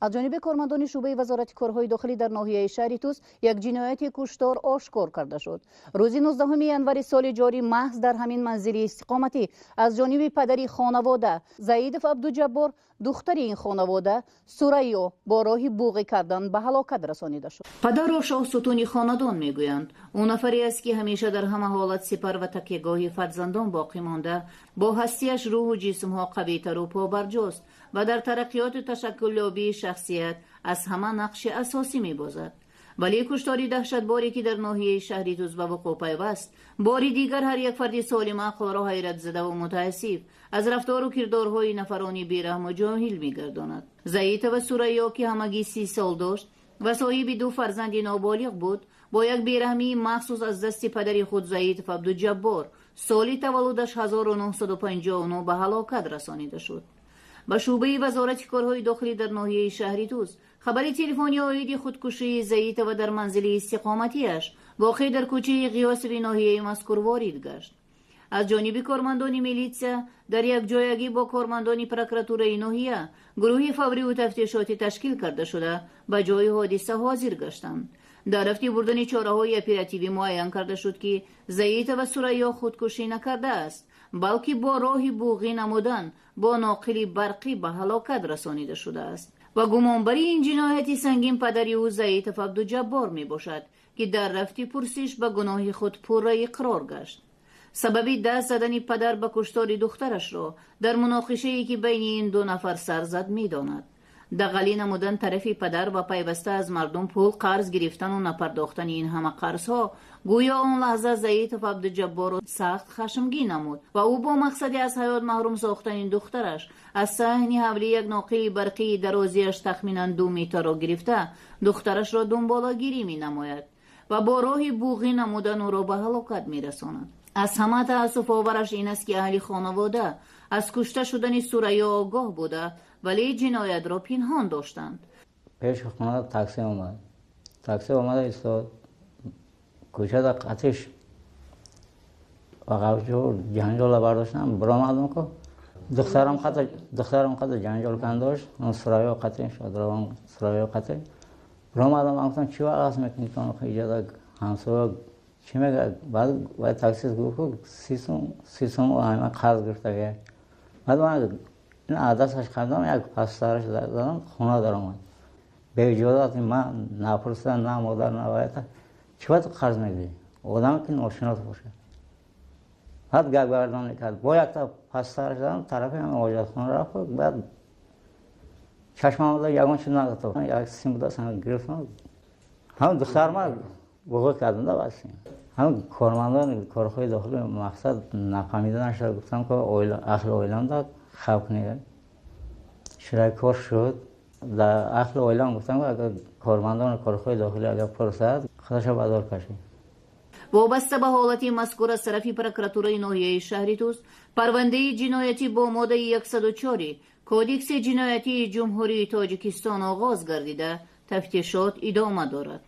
از جانب کارمندان شعبه وزارت کارهای داخلی در ناحیه شهر توس یک جنایت کشتار آشکار کرده شد. روز 19 ینور سال جاری محض در همین منزل استقامتی از جانب پدری خانواده زید عبدالجبار دختر این خانواده سریا با راه بوغی کردن به هلاکت رسانیده شد. پدر و شاه ستون خاندان میگویند او نفری است که همیشه در همه حالت سپر و تکیهگاه فرزندان باقی مانده، با هستیش روح و جسم ها قوی تر و پابرجاست و در ترقیات تشکل یابی شخصیت از همه نقش اساسی میبازد. ولی کشتاری دهشتباری که در ناحیه شهری توس به وقوع پیوست، باری دیگر هر یک فرد سالم عقل و حیرت زده و متاسف از رفتار و کردارهای نفرانی بیرحم و جاهل میگرداند. زید و سریا که همگی 30 سال داشت و صاحب 2 فرزند نابالغ بود، با یک بیرحمی مخصوص از دست پدر خود زید عبدالجبار سال تولدش 1959 به هلاکت رسانیده شد. به شعبه وزارت کارهای داخلی در ناحیه شهری توس خبری تلفنی آید خودکشی زید و در منزل استقامتیش واقع در کوچه قیاس ناحیه مذکور وارد گشت. از جانب کارمندان میلیتسیا در یک جایگی با کارمندان پروکراتور ناحیه گروه فوری و تفتیشاتی تشکیل کرده شده به جای حادثه حاضر گشتند. در رفتی بردن چاره‌های اپراتیوی معین کرده شد که زید و سریا خودکشی نکرده است، بلکه با راه بوغی نمودن با ناقل برقی به هلاکت رسانیده شده است و گمانبری این جنایت سنگین پدری او زید عبدالجبار می باشد که در رفتی پرسش به گناه خود پوره اقرار گشت. سبب دست زدن پدر به کشتار دخترش را در مناقشه‌ای که بین این 2 نفر سر زد می داند. دغلی نمودن طرف پدر و پیوسته از مردم پول قرض گرفتن و نپرداختن این همه قرضها گویا آن لحظه زید عبدالجبار را سخت خشمگین نمود و او با مقصد از حیات محروم ساختن این دخترش از صحن حمله یک ناقل برقی درازیش تخمینا 2 متر را گرفته دخترش را دنبالگیری می نماید و با راه بوغی نمودن او را به هلاکت می رساند. از همه تأسف آورش این است که اهل خانواده از کشته شدن سریا آگاه بوده ولی جنایت را پنهان داشتند. پیش خانه تاکسی اومد ایستاد کوچه در قطعش و جنجال برداشتم برآمدم که دخترم قطع جنجال کنداشت اون سریا قطعی شد روان سریا قطعی برآمدم گفتم چی وقت هست میکنی که اینجا همسایه چی میگه بعد تاکسی گفت 30 سوم و همه قرض گرفته بعد من این عدسش کردم یک پسترش دادم خونه در اومد به اجازت من نپرسیدم نه مادر نه وایتا چی وقت قرض میگیری آدم که ناشناس باشه بعد گپ گردان کرد با یک تا پسترش دادم طرف همه واجد خونه رفت بعد چشمم آمد یگان چیز نداشتم یک سیم بود اصلا گرفتم هم دختر من بغض کردم ده بسیم هم کارمندان کارهای داخلی مقصد نفهمیدنش را گفتم که اهل اویلان داد خواب کنید شرکار شد در اهل اویلان گفتم که اگر کارمندان کارهای داخلی اگر پرسد خودش را بدار کشید. وابسته به حالت مذکور از طرف پروکراتور ناحیه شهری توس پرونده جنایتی با ماده 104 کودکس جنایتی جمهوری تاجیکستان آغاز گردیده تفتیشات ادامه دارد.